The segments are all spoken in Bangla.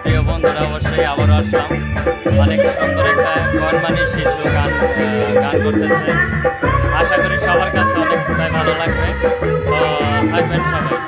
প্রিয় বন্ধুরা, অবশ্যই আবারও আসলাম। অনেক সুন্দর একটা গনমানি শিশু গান করতেছে। আশা করি সবার কাছে অনেকটাই ভালো লাগবে। তো থাকবেন সবাই।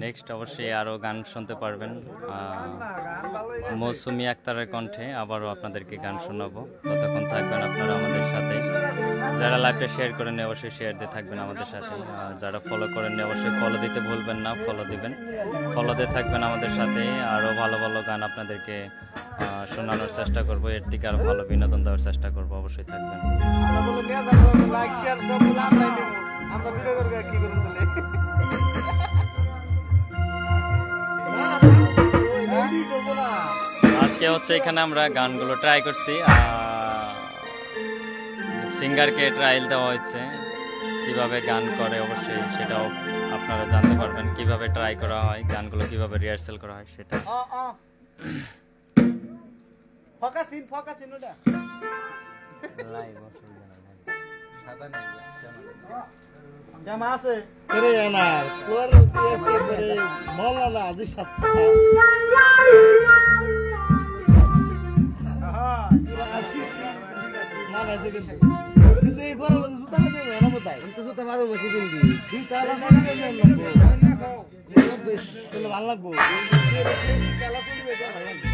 নেক্সট অবশ্যই আরও গান শুনতে পারবেন মৌসুমী আক্তারের কণ্ঠে। আবারও আপনাদেরকে গান শোনাবো। ততক্ষণ থাকবেন আপনারা আমাদের সাথে। যারা লাইভটা শেয়ার করেন অবশ্যই শেয়ার দিয়ে থাকবেন আমাদের সাথে। যারা ফলো করেন অবশ্যই ফলো দিতে ভুলবেন না, ফলো দিবেন। ফলো দিয়ে থাকবেন আমাদের সাথে। আরও ভালো ভালো গান আপনাদেরকে শোনানোর চেষ্টা করবো। এর দিকে আরও ভালো বিনোদন দেওয়ার চেষ্টা করবো। অবশ্যই থাকবেন। আজকে হচ্ছে এখানে আমরা গানগুলো ট্রাই করছি। সিঙ্গারকে ট্রায়াল দেওয়া হয়েছে, কিভাবে গান করে অবশ্যই সেটাও আপনারা জানতে পারবেন। কিভাবে ট্রাই করা হয়, গানগুলো কিভাবে রিহার্সাল করা হয় সেটা। জামা আছে না তোর মৌলানা আজি সাথে মানাইছে কিন্তু কিন্তু এই বড় জুতা না দেবে না বোধহয় আমি তো জুতা বারো বসে কিনবি দুই তালা মানাইছে লাগবো তাহলে ভালো লাগবো খেলা চলবে এটা ভালো লাগবে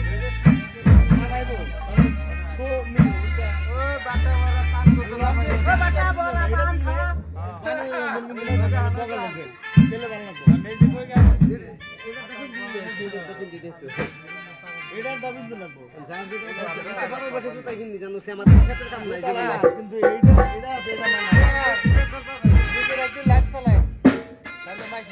মানাইবো তো ওই বাটা বড় পান করতে ওই বাটা বড় পান খা খেলে ভালো লাগবো মেজি কই গেল এটা দাবি দিন লাগবো বারো বসে জুতা কিনবি জানো সে আমার ক্ষেত্রে কাম নাই জীবনে কিন্তু এইটা এটা না না এটা একটু লাইফ চালায় তাহলে মাইক